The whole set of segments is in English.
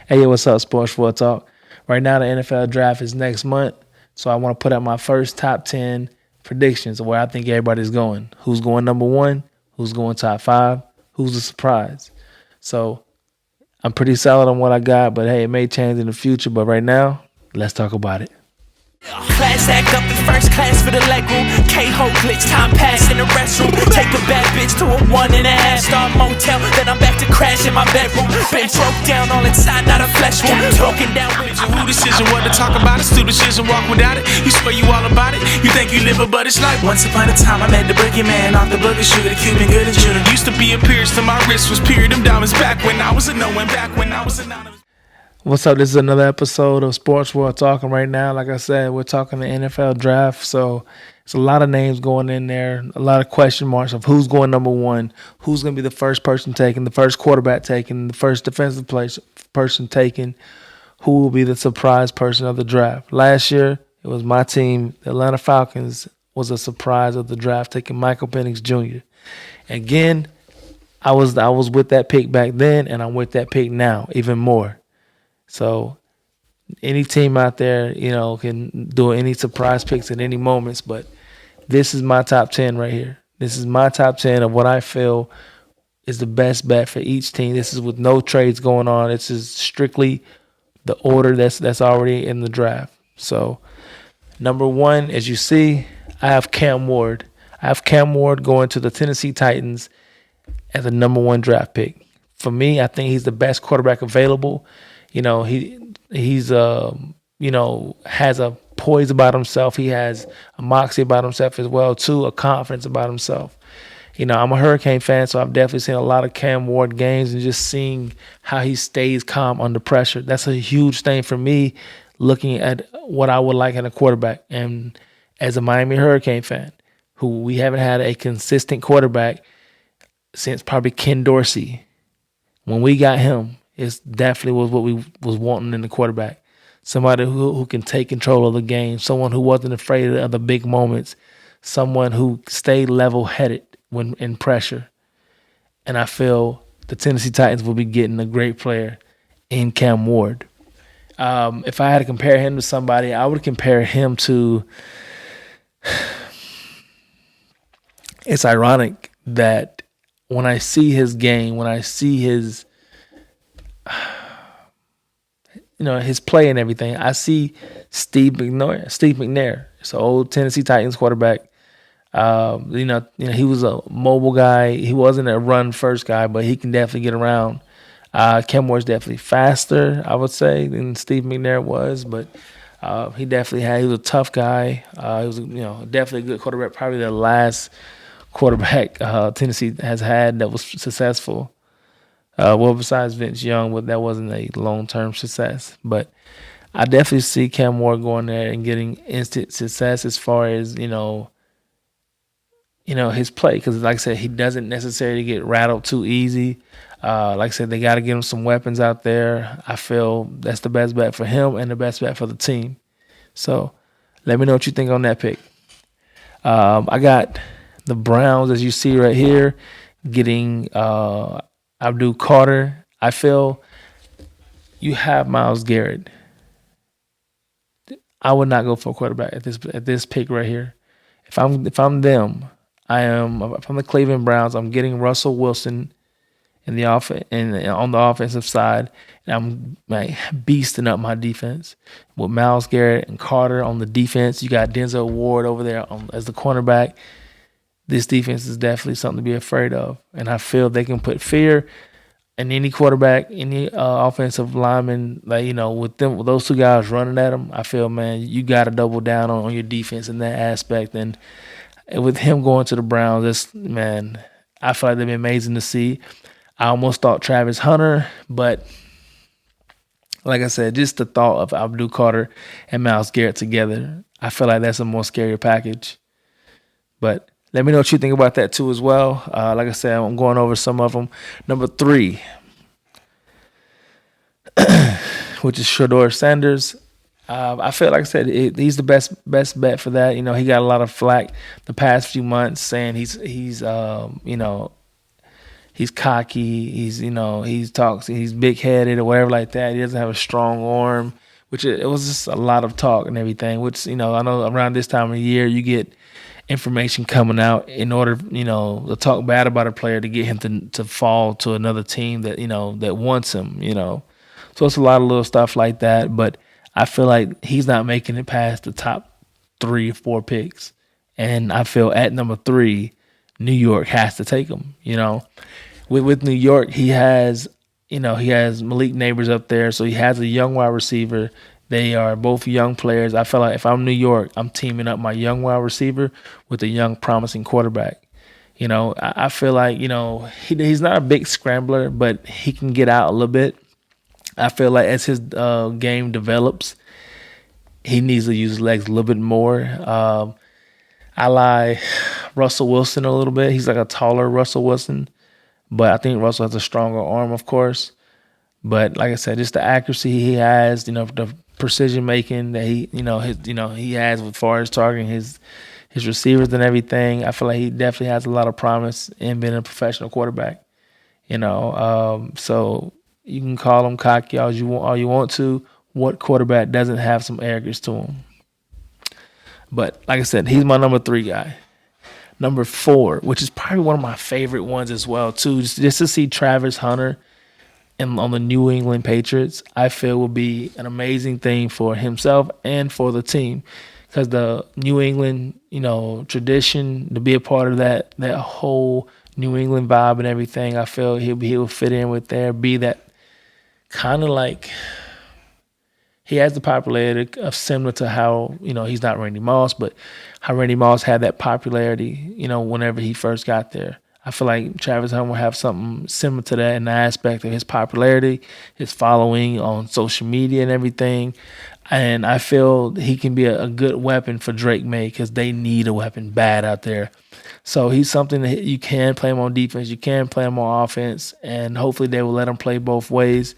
Hey, yo, what's up, Sports for Talk? Right now, the NFL draft is next month, so I want to put out my first top 10 predictions of where I think everybody's going. Who's going number one? Who's going top five? Who's a surprise? So I'm pretty solid on what I got, but hey, it may change in the future. But right now, let's talk about it. Class act up in first class for the leg room. K-Ho glitch, time pass in the restroom. Take a bad bitch to a 1.5-star motel. Then I'm back to crash in my bedroom. Been broke down all inside, not a flesh wound. Talking down with you. Who decision what to talk about it? Stupid decision, walk without it. You swear you all about it. You think you live it, but it's like once upon a time I met the boogeyman off the booger sugar, the Cuban good and Judah. Used to be a pierce to my wrist, was period them diamonds back when I was a no one, back when I was anonymous. What's up? This is another episode of Sports World Talking right now. Like I said, we're talking the NFL draft. So it's a lot of names going in there, a lot of question marks of who's going number one, who's going to be the first person taken, the first quarterback taken, the first defensive person taken, who will be the surprise person of the draft. Last year, it was my team, the Atlanta Falcons, was a surprise of the draft, taking Michael Penix Jr. Again, I was with that pick back then, and I'm with that pick now even more. So any team out there, can do any surprise picks at any moments, but this is my top 10 right here. This is my top 10 of what I feel is the best bet for each team. This is with no trades going on. This is strictly the order that's already in the draft. So number one, as you see, I have Cam Ward. I have Cam Ward going to the Tennessee Titans as the number one draft pick. For me, I think he's the best quarterback available. He's has a poise about himself. He has a moxie about himself as well too, a confidence about himself. I'm a Hurricane fan, so I've definitely seen a lot of Cam Ward games and just seeing how he stays calm under pressure. That's a huge thing for me, looking at what I would like in a quarterback. And as a Miami Hurricane fan, who we haven't had a consistent quarterback since probably Ken Dorsey. When we got him, it definitely was what we was wanting in the quarterback. Somebody who can take control of the game, someone who wasn't afraid of the big moments, someone who stayed level-headed when in pressure. And I feel the Tennessee Titans will be getting a great player in Cam Ward. If I had to compare him to somebody, I would compare him to – it's ironic that when I see his game, when I see his – his play and everything, I see Steve McNair. It's an old Tennessee Titans quarterback. He was a mobile guy. He wasn't a run first guy, but he can definitely get around. Cam Ward's definitely faster, I would say, than Steve McNair was, but he was a tough guy. He was definitely a good quarterback. Probably the last quarterback Tennessee has had that was successful. Besides Vince Young, but that wasn't a long-term success. But I definitely see Cam Ward going there and getting instant success as far as his play. Because like I said, he doesn't necessarily get rattled too easy. Like I said, they got to get him some weapons out there. I feel that's the best bet for him and the best bet for the team. So let me know what you think on that pick. I got the Browns, as you see right here, getting Abdul Carter. I feel you have Myles Garrett. I would not go for a quarterback at this pick right here. If I'm them, if I'm the Cleveland Browns, I'm getting Russell Wilson in the on the offensive side, and I'm beasting up my defense with Myles Garrett and Carter on the defense. You got Denzel Ward over there as the cornerback. This defense is definitely something to be afraid of. And I feel they can put fear in any quarterback, any offensive lineman, with those two guys running at them. I feel, man, you got to double down on your defense in that aspect. And with him going to the Browns, I feel like they've been amazing to see. I almost thought Travis Hunter, but like I said, just the thought of Abdul Carter and Myles Garrett together, I feel like that's a more scarier package. But let me know what you think about that too as well. Like I said, I'm going over some of them. Number 3, which is Shedeur Sanders. I feel like I said he's the best bet for that. He got a lot of flack the past few months saying he's he's cocky. He talks. He's big headed or whatever like that. He doesn't have a strong arm, which it was just a lot of talk and everything. Which I know around this time of the year you get information coming out in order to talk bad about a player to get him to fall to another team that wants him. So it's a lot of little stuff like that. But I feel like he's not making it past the top 3 or 4 picks, and I feel at number 3, New York has to take him. With New York, he has Malik Neighbors up there, so he has a young wide receiver. They are both young players. I feel like if I'm New York, I'm teaming up my young wide receiver with a young, promising quarterback. I feel like he's not a big scrambler, but he can get out a little bit. I feel like as his game develops, he needs to use his legs a little bit more. I like Russell Wilson a little bit. He's like a taller Russell Wilson, but I think Russell has a stronger arm, of course. But like I said, just the accuracy he has, the precision making that he has as far as targeting his receivers and everything. I feel like he definitely has a lot of promise in being a professional quarterback. So you can call him cocky all you want to. What quarterback doesn't have some arrogance to him? But like I said, he's my number 3 guy. Number 4, which is probably one of my favorite ones as well too, just to see Travis Hunter on the New England Patriots, I feel will be an amazing thing for himself and for the team, because the New England, tradition, to be a part of that whole New England vibe and everything, I feel he'll fit in with there, be that kind of like. He has the popularity of similar to how, he's not Randy Moss, but how Randy Moss had that popularity, whenever he first got there. I feel like Travis Hunter will have something similar to that in the aspect of his popularity, his following on social media and everything. And I feel he can be a good weapon for Drake May, because they need a weapon bad out there. So he's something that you can play him on defense, you can play him on offense, and hopefully they will let him play both ways.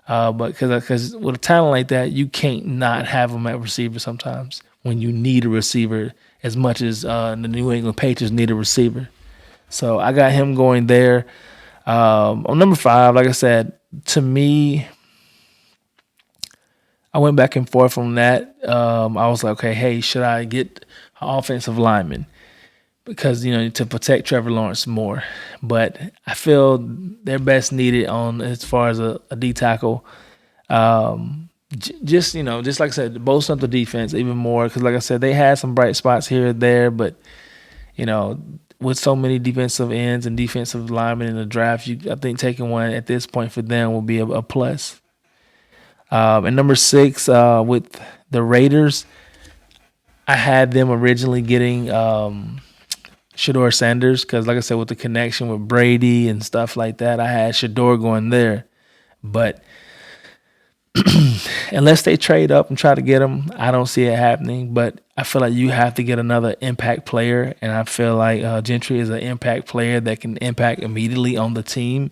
But because with a talent like that, you can't not have him at receiver sometimes when you need a receiver as much as the New England Patriots need a receiver. So I got him going there. On number 5, like I said, to me, I went back and forth on that. I was like, okay, hey, should I get an offensive lineman? Because, to protect Trevor Lawrence more. But I feel they're best needed on as far as a D tackle. Just like I said, bolster up the defense even more. Because like I said, they had some bright spots here and there. But, with so many defensive ends and defensive linemen in the draft, I think taking one at this point for them will be a plus. And number 6, with the Raiders, I had them originally getting Shador Sanders, because like I said, with the connection with Brady and stuff like that, I had Shador going there. But unless they trade up and try to get him, I don't see it happening. But I feel like you have to get another impact player, and I feel like Gentry is an impact player that can impact immediately on the team.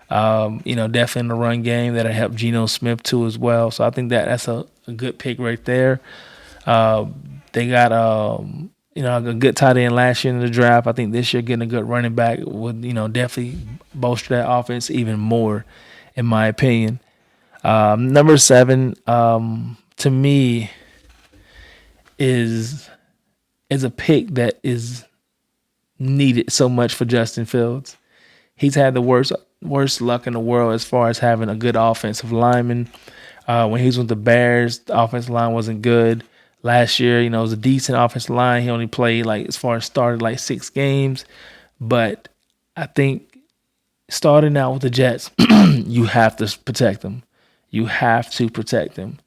Definitely in the run game that'll help Geno Smith too as well. So I think that's a good pick right there. They got a good tight end last year in the draft. I think this year getting a good running back would, definitely bolster that offense even more, in my opinion. Number 7, to me, is a pick that is needed so much for Justin Fields. He's had the worst luck in the world as far as having a good offensive lineman. When he was with the Bears, the offensive line wasn't good. Last year, it was a decent offensive line. He only played, as far as started, 6 games. But I think starting out with the Jets, you have to protect them. You have to protect them.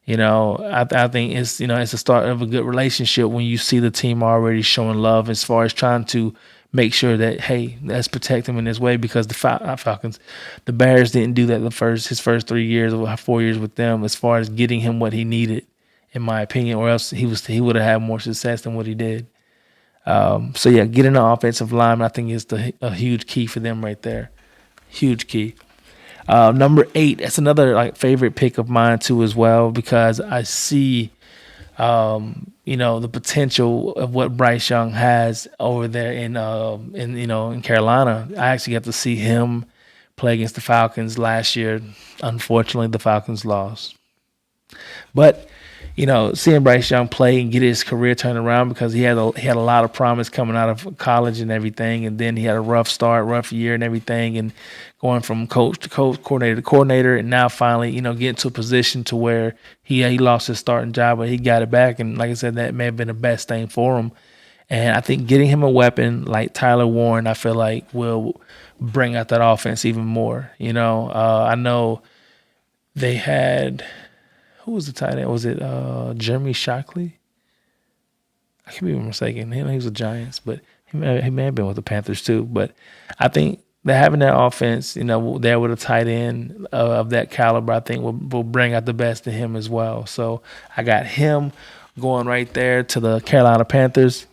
I think it's the start of a good relationship when you see the team already showing love as far as trying to make sure that, hey, let's protect him in this way, because the Falcons, the Bears didn't do that his first 3 years or 4 years with them as far as getting him what he needed, in my opinion, or else he would have had more success than what he did. So yeah, getting an offensive lineman I think is a huge key for them right there. Huge key. Number 8, that's another favorite pick of mine too as well, because I see The potential of what Bryce Young has over there in Carolina. I actually got to see him play against the Falcons last year. Unfortunately, the Falcons lost. But seeing Bryce Young play and get his career turned around because he had a lot of promise coming out of college and everything, and then he had a rough start, rough year and everything, and going from coach to coach, coordinator to coordinator, and now finally getting to a position to where he lost his starting job, but he got it back, and like I said, that may have been the best thing for him. And I think getting him a weapon like Tyler Warren, I feel like will bring out that offense even more. I know they had. Who was the tight end? Was it Jeremy Shockley? I could be mistaken. He was the Giants, but he may have been with the Panthers too. But I think that having that offense, there with a tight end of that caliber, I think will bring out the best in him as well. So I got him going right there to the Carolina Panthers.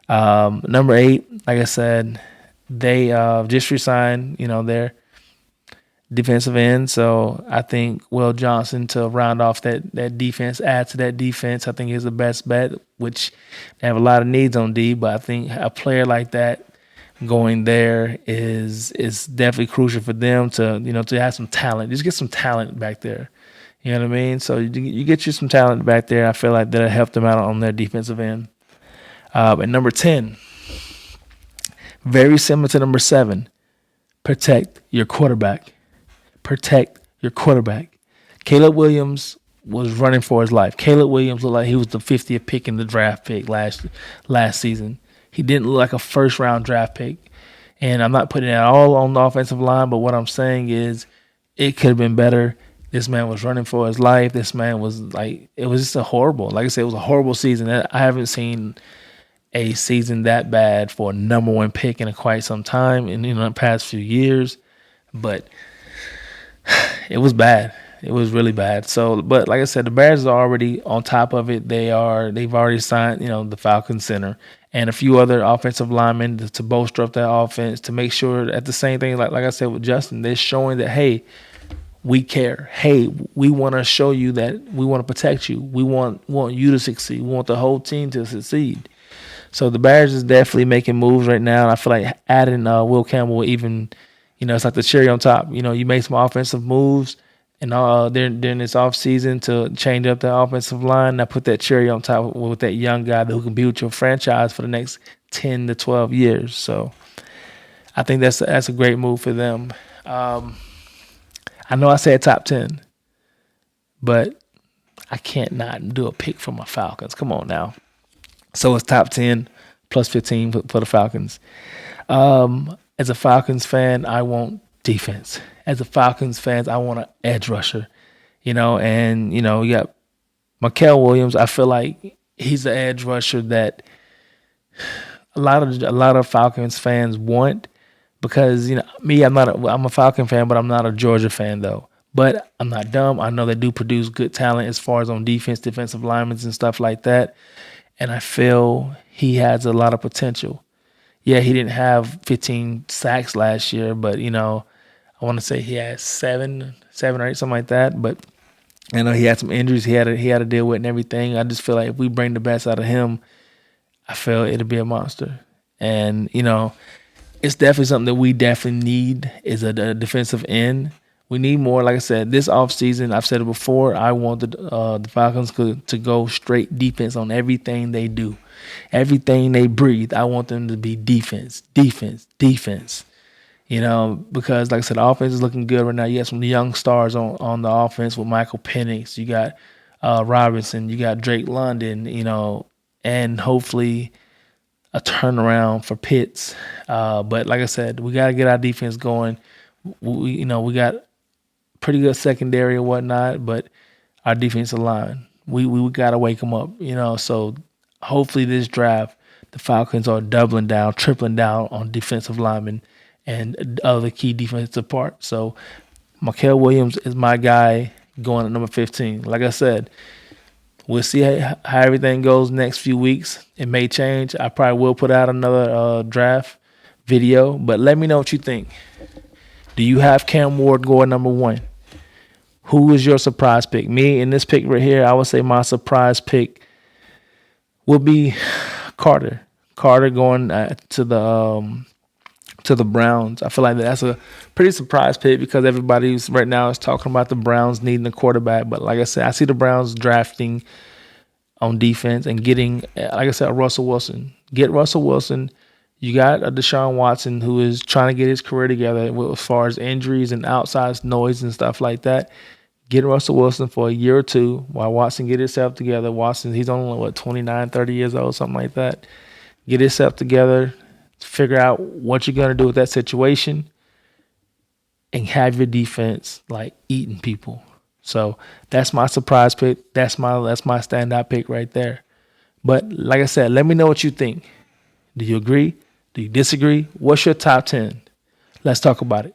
Number 8, like I said, they just resigned, their defensive end. So I think Will Johnson to round off that defense, add to that defense, I think is the best bet, which they have a lot of needs on D, but I think a player like that going there is definitely crucial for them to have some talent. Just get some talent back there. You know what I mean? So you get you some talent back there. I feel like that'll help them out on their defensive end. And number 10, very similar to number 7, protect your quarterback. Protect your quarterback. Caleb Williams was running for his life. Caleb Williams looked like he was the 50th pick in the draft pick last season. He didn't look like a first-round draft pick. And I'm not putting it all on the offensive line, but what I'm saying is it could have been better. This man was running for his life. This man was it was just like I said, it was a horrible season. I haven't seen a season that bad for a number 1 pick in quite some time in the past few years. But it was bad. It was really bad. So, but like I said, the Bears are already on top of it. They've already signed, the Falcons center and a few other offensive linemen to bolster up that offense to make sure at the same thing, like I said with Justin, they're showing that, hey, we care. Hey, we want to show you that we want to protect you. We want you to succeed. We want the whole team to succeed. So the Bears is definitely making moves right now. And I feel like adding Will Campbell will even, it's like the cherry on top. You made some offensive moves and during this offseason to change up the offensive line. I put that cherry on top with that young guy who can build your franchise for the next 10 to 12 years. So I think that's a great move for them. I know I said top 10, but I can't not do a pick for my Falcons. Come on now. So it's top 10 plus 15 for the Falcons. As a Falcons fan, I want defense. As a Falcons fan, I want an edge rusher. And you got Mikael Williams. I feel like he's the edge rusher that a lot of Falcons fans want because me, I'm a Falcon fan, but I'm not a Georgia fan though. But I'm not dumb. I know they do produce good talent as far as on defense, defensive linemen and stuff like that. And I feel he has a lot of potential. Yeah, he didn't have 15 sacks last year, but I want to say he had seven or 8, something like that. But I know he had some injuries he had to deal with and everything. I just feel like if we bring the best out of him, I feel it'll be a monster. And it's definitely something that we definitely need is a defensive end. We need more. Like I said, this offseason, I've said it before, I want the Falcons to go straight defense on everything they do. Everything they breathe, I want them to be defense. Because like I said, the offense is looking good right now. You got some young stars on the offense with Michael Penix. You got Robinson. You got Drake London, and hopefully a turnaround for Pitts. But like I said, we got to get our defense going. We got pretty good secondary and whatnot, but our defensive line, we got to wake them up, So hopefully this draft, the Falcons are doubling down, tripling down on defensive linemen and other key defensive parts. So Mikael Williams is my guy going at number 15. Like I said, we'll see how everything goes next few weeks. It may change. I probably will put out another draft video, but let me know what you think. Do you have Cam Ward going number 1? Who is your surprise pick? Me, in this pick right here, I would say my surprise pick will be Carter. Carter going to the Browns. I feel like that's a pretty surprise pick because everybody's right now is talking about the Browns needing a quarterback. But like I said, I see the Browns drafting on defense and getting, like I said, Russell Wilson. Get Russell Wilson. You got a Deshaun Watson who is trying to get his career together as far as injuries and outside noise and stuff like that. Get Russell Wilson for a year or two while Watson get himself together. Watson, he's only, what, 29, 30 years old, something like that. Get himself together, figure out what you're going to do with that situation, and have your defense like eating people. So that's my surprise pick. That's my standout pick right there. But like I said, let me know what you think. Do you agree? Do you disagree? What's your top 10? Let's talk about it.